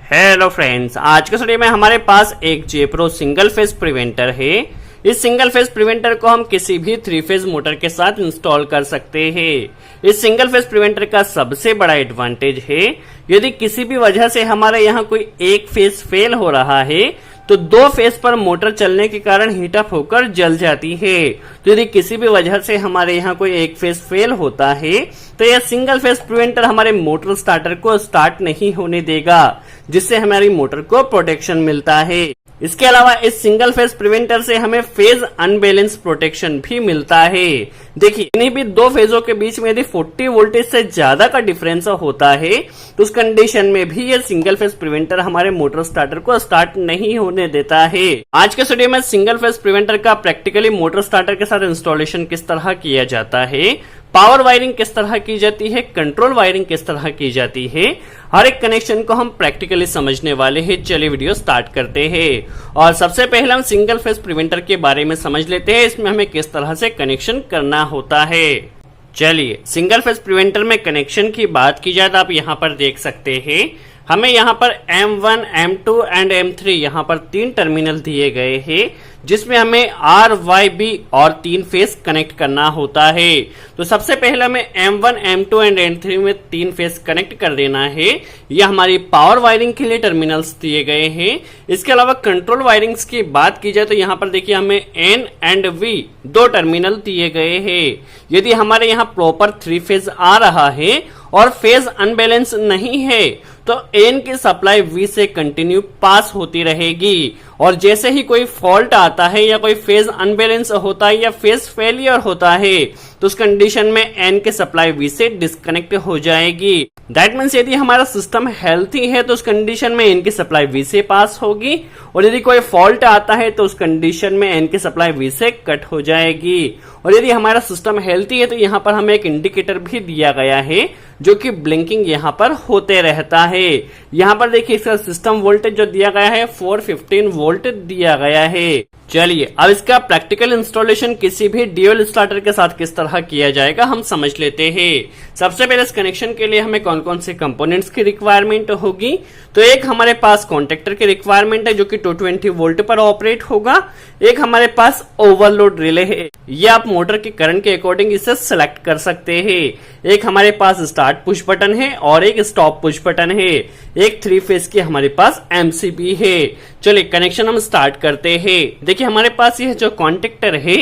Hello friends, आज के studio में हमारे पास एक जेप्रो सिंगल फेज प्रिवेंटर है। इस सिंगल फेज प्रिवेंटर को हम किसी भी 3 फेज मोटर के साथ इंस्टॉल कर सकते हैं। इस सिंगल फेज प्रिवेंटर का सबसे बड़ा एडवांटेज है, यदि किसी भी वजह से हमारे यहाँ कोई एक फेज फेल हो रहा है तो 2 फेज पर मोटर चलने के कारण हीट अप होकर जल जाती है। तो यदि किसी भी वजह से हमारे यहाँ कोई एक फेज फेल होता है तो यह सिंगल फेज प्रिवेंटर हमारे मोटर स्टार्टर को स्टार्ट नहीं होने देगा, जिससे हमारी मोटर को प्रोटेक्शन मिलता है। इसके अलावा इस सिंगल फेज प्रिवेंटर से हमें फेज अनबैलेंस प्रोटेक्शन भी मिलता है। देखिए, इन्हीं भी 2 फेजों के बीच में यदि 40 वोल्टेज से ज्यादा का डिफरेंस होता है तो उस कंडीशन में भी ये सिंगल फेज प्रिवेंटर हमारे मोटर स्टार्टर को स्टार्ट नहीं होने देता है। आज के वीडियो में सिंगल फेज प्रिवेंटर का प्रैक्टिकली मोटर स्टार्टर के साथ इंस्टॉलेशन किस तरह किया जाता है, पावर वायरिंग किस तरह की जाती है, कंट्रोल वायरिंग किस तरह की जाती है, हर एक कनेक्शन को हम प्रैक्टिकली समझने वाले हैं। चलिए वीडियो स्टार्ट करते हैं। और सबसे पहले हम सिंगल फेज प्रिवेंटर के बारे में समझ लेते हैं, इसमें हमें किस तरह से कनेक्शन करना होता है। चलिए, सिंगल फेज प्रिवेंटर में कनेक्शन की बात की जाए तो आप यहाँ पर देख सकते हैं, हमें यहाँ पर M1, M2 एंड M3 यहाँ पर 3 टर्मिनल दिए गए हैं, जिसमें हमें RYB और 3 फेज कनेक्ट करना होता है। तो सबसे पहले हमें M1, M2 एंड M3 में 3 फेज कनेक्ट कर देना है। यह हमारी पावर वायरिंग के लिए टर्मिनल्स दिए गए हैं। इसके अलावा कंट्रोल वायरिंग्स की बात की जाए तो यहाँ पर देखिए हमें N एंड V 2 टर्मिनल दिए गए हैं। यदि हमारे यहाँ प्रॉपर 3 फेज आ रहा है और फेज अनबैलेंस नहीं है तो N की सप्लाई V से कंटिन्यू पास होती रहेगी, और जैसे ही कोई फॉल्ट आता है या कोई फेज अनबैलेंस होता है या फेज फेलियर होता है तो उस कंडीशन में N की सप्लाई V से डिस्कनेक्ट हो जाएगी। दैट मीन्स यदि हमारा सिस्टम हेल्थी है तो उस कंडीशन में N की सप्लाई V से पास होगी, और यदि कोई फॉल्ट आता है तो उस कंडीशन में N की सप्लाई V से कट हो जाएगी। और यदि हमारा सिस्टम हेल्थी है तो यहाँ पर हमें एक इंडिकेटर भी दिया गया है जो कि ब्लिंकिंग यहाँ पर होते रहता है। यहाँ पर देखिए इसका सिस्टम वोल्टेज जो दिया गया है 415 वोल्ट दिया गया है। चलिए, अब इसका प्रैक्टिकल इंस्टॉलेशन किसी भी ड्यूल स्टार्टर के साथ किस तरह किया जाएगा हम समझ लेते हैं। सबसे पहले इस कनेक्शन के लिए हमें कौन कौन से कंपोनेंट्स की रिक्वायरमेंट होगी, तो एक हमारे पास कॉन्टेक्टर की रिक्वायरमेंट है जो कि 220 वोल्ट पर ऑपरेट होगा। एक हमारे पास ओवरलोड रिले है, ये आप मोटर के करंट के अकॉर्डिंग इसे सिलेक्ट कर सकते हैं। एक हमारे पास स्टार्ट पुश बटन है और एक स्टॉप पुश बटन है। एक 3 फेज की हमारे पास MCB है। चलिए कनेक्शन हम स्टार्ट करते हैं। देखिए हमारे पास यह जो कॉन्टेक्टर है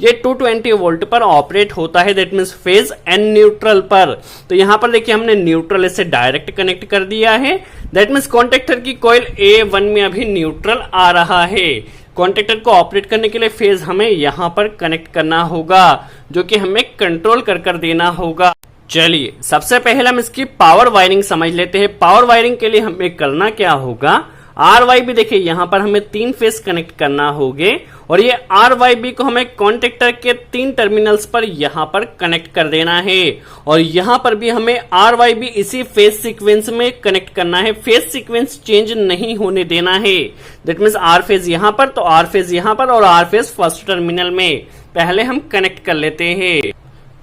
ये 220 वोल्ट पर ऑपरेट होता है, that means phase and neutral पर। तो यहाँ पर देखिए हमने न्यूट्रल से डायरेक्ट कनेक्ट कर दिया है, दैट मीन्स कॉन्टेक्टर की कॉइल A1 में अभी न्यूट्रल आ रहा है। कॉन्टेक्टर को ऑपरेट करने के लिए फेज हमें यहाँ पर कनेक्ट करना होगा, जो कि हमें कंट्रोल कर देना होगा। चलिए सबसे पहले हम इसकी पावर वायरिंग समझ लेते हैं। पावर वायरिंग के लिए हमें करना क्या होगा, RYB देखिए यहाँ पर हमें 3 फेज कनेक्ट करना होंगे, और ये RYB को हमें कॉन्टेक्टर के 3 टर्मिनल्स पर यहाँ पर कनेक्ट कर देना है, और यहाँ पर भी हमें RYB इसी फेज सीक्वेंस में कनेक्ट करना है। फेज सीक्वेंस चेंज नहीं होने देना है, दैट मीन्स R फेज यहाँ पर तो R फेज यहाँ पर और R फेज फर्स्ट टर्मिनल में पहले हम कनेक्ट कर लेते हैं।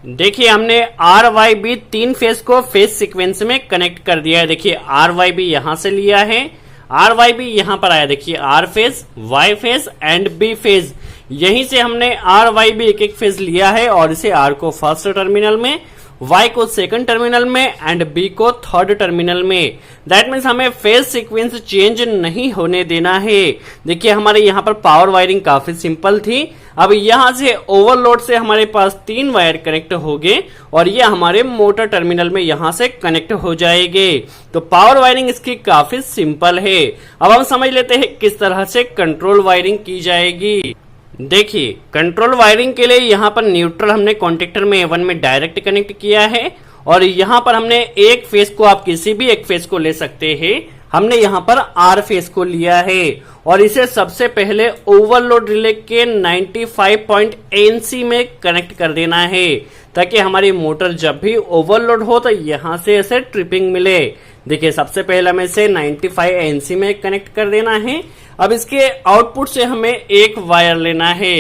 देखिए हमने RYB 3 फेज को फेज सीक्वेंस में कनेक्ट कर दिया है। देखिए RYB यहाँ से लिया है, RYB यहाँ पर आया, देखिए R phase, Y phase and B phase. यहीं से हमने RYB एक फेज लिया है और इसे R को फर्स्ट टर्मिनल में, Y को सेकंड टर्मिनल में एंड B को थर्ड टर्मिनल में। दैट मीन्स हमें फेज सीक्वेंस चेंज नहीं होने देना है। देखिए हमारे यहाँ पर पावर वायरिंग काफी सिंपल थी। अब यहाँ से ओवरलोड से हमारे पास 3 वायर कनेक्ट हो गए और ये हमारे मोटर टर्मिनल में यहाँ से कनेक्ट हो जाएंगे। तो पावर वायरिंग इसकी काफी सिंपल है। अब हम समझ लेते हैं किस तरह से कंट्रोल वायरिंग की जाएगी। देखिए कंट्रोल वायरिंग के लिए यहाँ पर न्यूट्रल हमने कॉन्टेक्टर में A1 में डायरेक्ट कनेक्ट किया है, और यहाँ पर हमने एक फेज को, आप किसी भी एक फेज को ले सकते हैं, हमने यहाँ पर R फेज को लिया है, और इसे सबसे पहले ओवरलोड रिले के 95.NC में कनेक्ट कर देना है, ताकि हमारी मोटर जब भी ओवरलोड हो तो यहाँ से इसे ट्रिपिंग मिले। देखिए सबसे पहले हमें इसे 95 NC में कनेक्ट कर देना है। अब इसके आउटपुट से हमें एक वायर लेना है।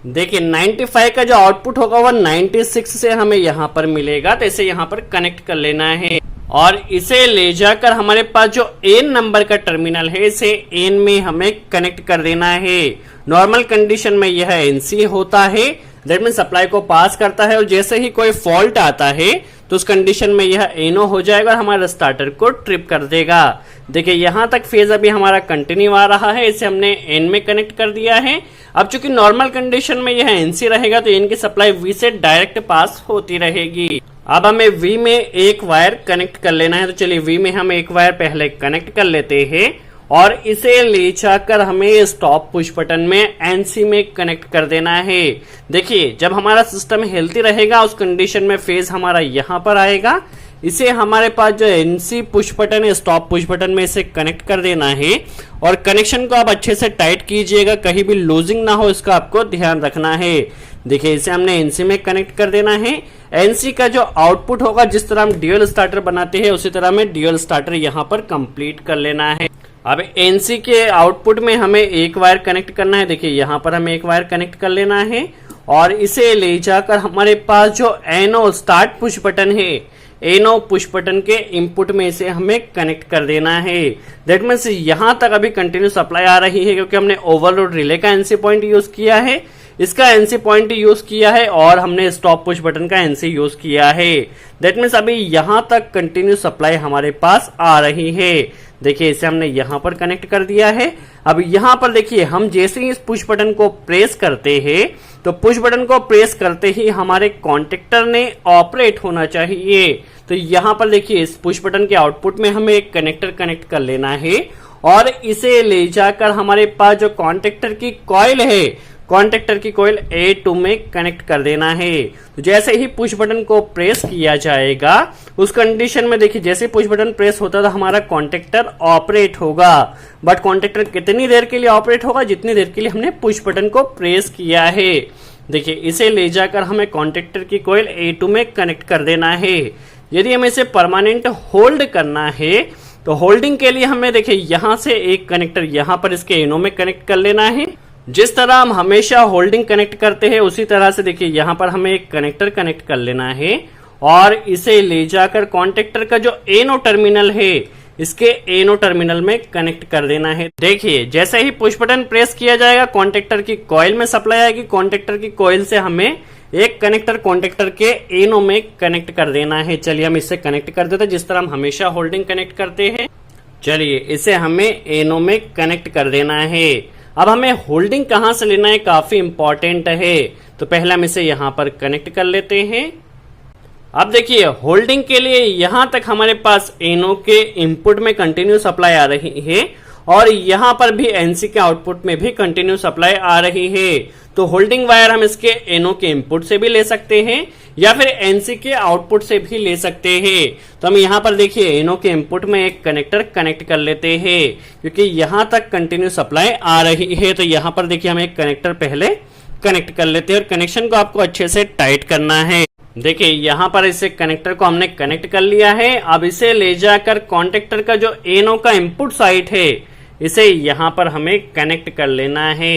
देखिए 95 का जो आउटपुट होगा वह 96 से हमें यहाँ पर मिलेगा, तो इसे यहाँ पर कनेक्ट कर लेना है। और इसे ले जाकर हमारे पास जो एन नंबर का टर्मिनल है इसे एन में हमें कनेक्ट कर देना है। नॉर्मल कंडीशन में यह एनसी होता है, दैट मीन सप्लाई को पास करता है, और जैसे ही कोई फॉल्ट आता है तो उस कंडीशन में यह एनओ हो जाएगा और हमारे स्टार्टर को ट्रिप कर देगा। देखिए यहां तक फेज अभी हमारा कंटिन्यू आ रहा है, इसे हमने एन में कनेक्ट कर दिया है। अब चूंकि नॉर्मल कंडीशन में यह एनसी रहेगा तो एन की सप्लाई वी से डायरेक्ट पास होती रहेगी। अब हमें वी में एक वायर कनेक्ट कर लेना है, तो चलिए वी में हम एक वायर पहले कनेक्ट कर लेते हैं और इसे ले जाकर हमें स्टॉप पुश बटन में एनसी में कनेक्ट कर देना है। देखिए जब हमारा सिस्टम हेल्थी रहेगा उस कंडीशन में फेज हमारा यहां पर आएगा, इसे हमारे पास जो एनसी पुश बटन है स्टॉप पुश बटन में इसे कनेक्ट कर देना है और कनेक्शन को आप अच्छे से टाइट कीजिएगा, कहीं भी लूजिंग ना हो इसका आपको ध्यान रखना है। देखिए इसे हमने एनसी में कनेक्ट कर देना है। एनसी का जो आउटपुट होगा, जिस तरह हम ड्यूअल स्टार्टर बनाते हैं उसी तरह में ड्यूअल स्टार्टर यहाँ पर कंप्लीट कर लेना है। अब एनसी के आउटपुट में हमें एक वायर कनेक्ट करना है। देखिए यहाँ पर हमें एक वायर कनेक्ट कर लेना है और इसे ले जाकर हमारे पास जो एनओ स्टार्ट पुश बटन है, एनओ पुश बटन के इनपुट में इसे हमें कनेक्ट कर देना है। दैट मीन्स यहां तक अभी कंटिन्यू सप्लाई आ रही है क्योंकि हमने ओवरलोड रिले का एनसी पॉइंट यूज किया है, इसका एनसी पॉइंट यूज किया है और हमने स्टॉप पुश बटन का एनसी यूज किया है। दैट मीन्स अभी यहां तक कंटिन्यू सप्लाई हमारे पास आ रही है। देखिए इसे हमने यहां पर कनेक्ट कर दिया है। अब यहां पर देखिए हम जैसे ही इस पुश बटन को प्रेस करते हैं तो पुश बटन को प्रेस करते ही हमारे कॉन्टेक्टर ने ऑपरेट होना चाहिए। तो यहां पर देखिए इस पुश बटन के आउटपुट में हमें एक कनेक्टर कनेक्ट कर लेना है और इसे ले जाकर हमारे पास जो कॉन्टेक्टर की कॉइल है, कॉन्टेक्टर की कॉइल A2 में कनेक्ट कर देना है। तो जैसे ही पुश बटन को प्रेस किया जाएगा उस कंडीशन में देखिए जैसे पुश बटन प्रेस होता है तो हमारा कॉन्टेक्टर ऑपरेट होगा। बट कॉन्टेक्टर कितनी देर के लिए ऑपरेट होगा? जितनी देर के लिए हमने पुश बटन को प्रेस किया है। देखिए इसे ले जाकर हमें कॉन्टेक्टर की कॉइल A2 में कनेक्ट कर देना है। यदि हमें इसे परमानेंट होल्ड करना है तो होल्डिंग के लिए हमें देखिए यहां से एक कनेक्टर यहां पर इसके एनो में कनेक्ट कर लेना है। जिस तरह हम हमेशा होल्डिंग कनेक्ट करते हैं उसी तरह से देखिए यहां पर हमें एक कनेक्टर कनेक्ट कर लेना है और इसे ले जाकर कॉन्टेक्टर का जो एनो टर्मिनल है इसके एनो टर्मिनल में कनेक्ट कर देना है। देखिए जैसे ही पुश बटन प्रेस किया जाएगा कॉन्टेक्टर की कॉइल में सप्लाई आएगी, कॉन्टेक्टर की कॉइल से हमें एक कनेक्टर कॉन्टेक्टर के एनो में कनेक्ट कर देना है। चलिए हम इसे कनेक्ट कर देते हैं जिस तरह हम हमेशा होल्डिंग कनेक्ट करते हैं। चलिए इसे हमें एनो में कनेक्ट कर देना है। अब हमें होल्डिंग कहां से लेना है काफी इंपॉर्टेंट है, तो पहले हम इसे यहां पर कनेक्ट कर लेते हैं। अब देखिए होल्डिंग के लिए यहां तक हमारे पास एनो के इनपुट में कंटिन्यू सप्लाई आ रही है और यहां पर भी एनसी के आउटपुट में भी कंटिन्यू सप्लाई आ रही है। तो होल्डिंग वायर हम इसके एनो के इनपुट से भी ले सकते हैं या फिर एनसी के आउटपुट से भी ले सकते हैं। तो हम यहाँ पर देखिए एनो के इनपुट में एक कनेक्टर कनेक्ट कर लेते हैं क्योंकि यहाँ तक कंटिन्यू सप्लाई आ रही है। तो यहाँ पर देखिए हम एक कनेक्टर पहले कनेक्ट कर लेते हैं और कनेक्शन को आपको अच्छे से टाइट करना है। देखिए यहाँ पर इसे कनेक्टर को हमने कनेक्ट कर लिया है। अब इसे ले जाकर कॉन्टेक्टर का जो एनो का इनपुट साइड है इसे यहाँ पर हमें कनेक्ट कर लेना है।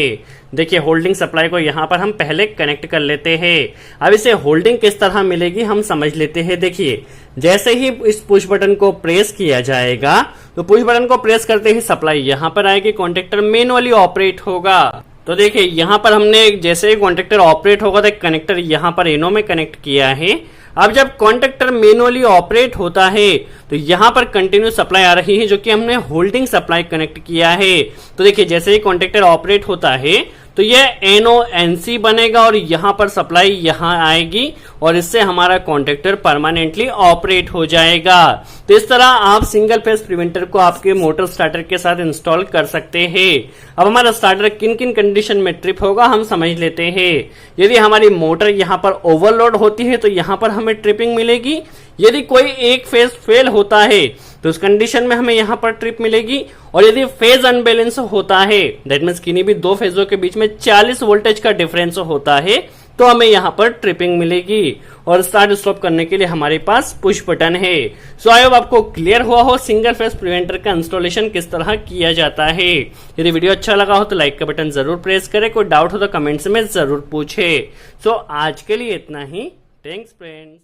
देखिए होल्डिंग सप्लाई को यहाँ पर हम पहले कनेक्ट कर लेते हैं। अब इसे होल्डिंग किस तरह मिलेगी हम समझ लेते हैं। देखिए जैसे ही इस पुश बटन को प्रेस किया जाएगा तो पुश बटन को प्रेस करते ही सप्लाई यहाँ पर आएगी, कॉन्टेक्टर मैनुअली ऑपरेट होगा। तो देखिए यहाँ पर हमने जैसे ही कॉन्टेक्टर ऑपरेट होगा तो कनेक्टर यहाँ पर एनो में कनेक्ट किया है। अब जब कॉन्टेक्टर मैनुअली ऑपरेट होता है तो यहाँ पर कंटिन्यू सप्लाई आ रही है जो कि हमने होल्डिंग सप्लाई कनेक्ट किया है। तो देखिए जैसे ही कॉन्टेक्टर ऑपरेट होता है तो यह एनो एनसी बनेगा और यहाँ पर सप्लाई यहाँ आएगी और इससे हमारा कॉन्टेक्टर परमानेंटली ऑपरेट हो जाएगा। तो इस तरह आप सिंगल फेज प्रिवेंटर को आपके मोटर स्टार्टर के साथ इंस्टॉल कर सकते हैं। अब हमारा स्टार्टर किन किन कंडीशन में ट्रिप होगा हम समझ लेते हैं। यदि हमारी मोटर यहाँ पर ओवरलोड होती है तो यहाँ पर हमें ट्रिपिंग मिलेगी। यदि कोई एक फेज फेल होता है तो उस कंडीशन में हमें यहाँ पर ट्रिप मिलेगी। और यदि फेज अनबैलेंस होता है दैट मीन्स किन्हीं भी दो फेजों के बीच में 40 वोल्टेज का डिफरेंस होता है तो हमें यहाँ पर ट्रिपिंग मिलेगी। और स्टार्ट स्टॉप करने के लिए हमारे पास पुश बटन है। सो आई होप आपको क्लियर हुआ हो सिंगल फेज प्रिवेंटर का इंस्टॉलेशन किस तरह किया जाता है। यदि वीडियो अच्छा लगा हो तो लाइक का बटन जरूर प्रेस करें, कोई डाउट हो तो कमेंट्स में जरूर पूछे। सो आज के लिए इतना ही। Thanks friends.